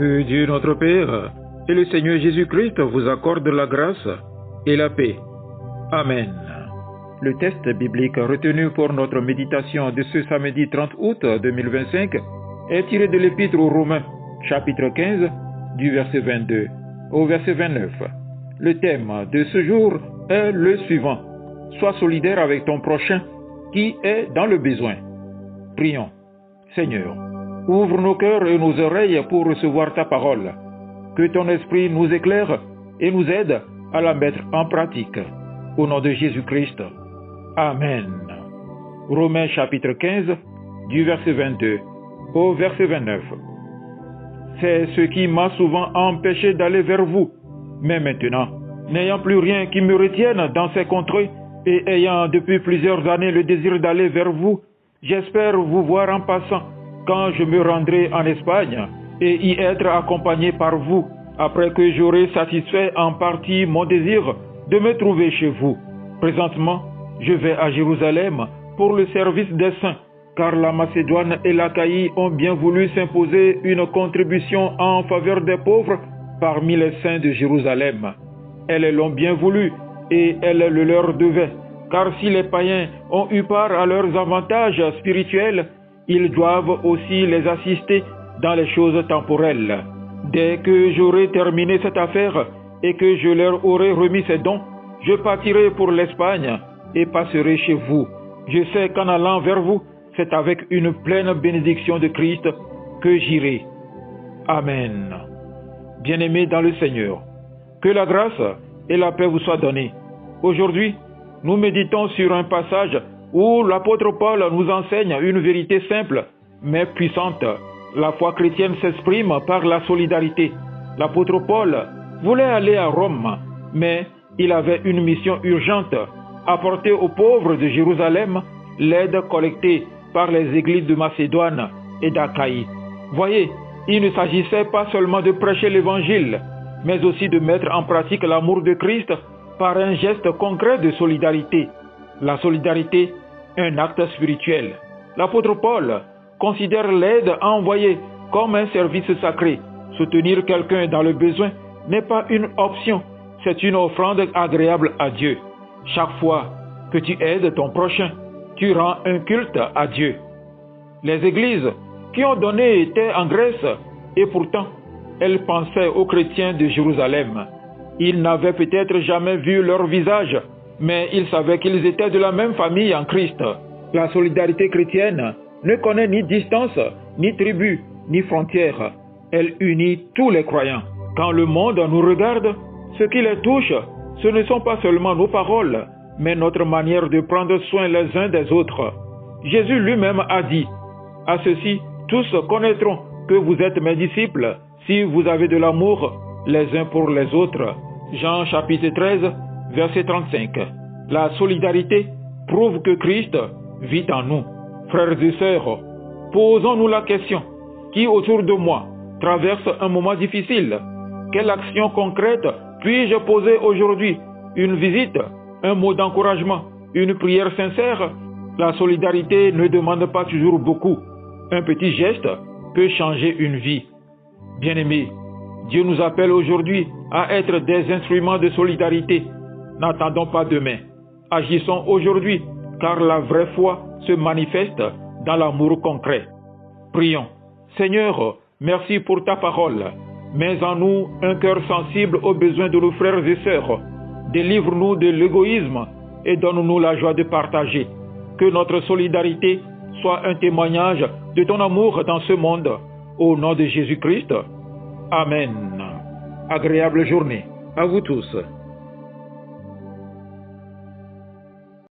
Que Dieu notre Père et le Seigneur Jésus-Christ vous accordent la grâce et la paix. Amen. Le texte biblique retenu pour notre méditation de ce samedi 30 août 2025 est tiré de l'Épître aux Romains, chapitre 15, du verset 22 au verset 29. Le thème de ce jour est le suivant. Sois solidaire avec ton prochain qui est dans le besoin. Prions. Seigneur, ouvre nos cœurs et nos oreilles pour recevoir ta parole. Que ton esprit nous éclaire et nous aide à la mettre en pratique. Au nom de Jésus-Christ. Amen. Romains chapitre 15, du verset 22 au verset 29. C'est ce qui m'a souvent empêché d'aller vers vous. Mais maintenant, n'ayant plus rien qui me retienne dans ces contrées et ayant depuis plusieurs années le désir d'aller vers vous, j'espère vous voir en passant quand je me rendrai en Espagne et y être accompagné par vous après que j'aurai satisfait en partie mon désir de me trouver chez vous. Présentement, je vais à Jérusalem pour le service des saints, car la Macédoine et l'Achaïe ont bien voulu s'imposer une contribution en faveur des pauvres parmi les saints de Jérusalem. Elles l'ont bien voulu et elles le leur devaient, car si les païens ont eu part à leurs avantages spirituels, ils doivent aussi les assister dans les choses temporelles. Dès que j'aurai terminé cette affaire et que je leur aurai remis ces dons, je partirai pour l'Espagne et passerai chez vous. Je sais qu'en allant vers vous, c'est avec une pleine bénédiction de Christ que j'irai. Amen. Bien-aimés dans le Seigneur, que la grâce et la paix vous soient données. Aujourd'hui, nous méditons sur un passage où l'apôtre Paul nous enseigne une vérité simple mais puissante. La foi chrétienne s'exprime par la solidarité. L'apôtre Paul voulait aller à Rome, mais il avait une mission urgente, apporter aux pauvres de Jérusalem l'aide collectée par les églises de Macédoine et d'Achaïe. Voyez, il ne s'agissait pas seulement de prêcher l'évangile, mais aussi de mettre en pratique l'amour de Christ par un geste concret de solidarité. La solidarité, un acte spirituel. L'apôtre Paul considère l'aide envoyée comme un service sacré. Soutenir quelqu'un dans le besoin n'est pas une option, c'est une offrande agréable à Dieu. Chaque fois que tu aides ton prochain, tu rends un culte à Dieu. Les églises qui ont donné étaient en Grèce et pourtant, elles pensaient aux chrétiens de Jérusalem. Ils n'avaient peut-être jamais vu leur visage, mais ils savaient qu'ils étaient de la même famille en Christ. La solidarité chrétienne ne connaît ni distance, ni tribu, ni frontière. Elle unit tous les croyants. Quand le monde nous regarde, ce qui les touche, ce ne sont pas seulement nos paroles, mais notre manière de prendre soin les uns des autres. Jésus lui-même a dit, « À ceci, tous connaîtront que vous êtes mes disciples, si vous avez de l'amour les uns pour les autres. » Jean chapitre 13, verset 35. La solidarité prouve que Christ vit en nous. Frères et sœurs, posons-nous la question, qui autour de moi traverse un moment difficile? Quelle action concrète puis-je poser aujourd'hui? Une visite, un mot d'encouragement, une prière sincère? La solidarité ne demande pas toujours beaucoup. Un petit geste peut changer une vie. Bien-aimés, Dieu nous appelle aujourd'hui à être des instruments de solidarité. N'attendons pas demain. Agissons aujourd'hui, car la vraie foi se manifeste dans l'amour concret. Prions. Seigneur, merci pour ta parole. Mets en nous un cœur sensible aux besoins de nos frères et sœurs. Délivre-nous de l'égoïsme et donne-nous la joie de partager. Que notre solidarité soit un témoignage de ton amour dans ce monde. Au nom de Jésus-Christ. Amen. Agréable journée à vous tous.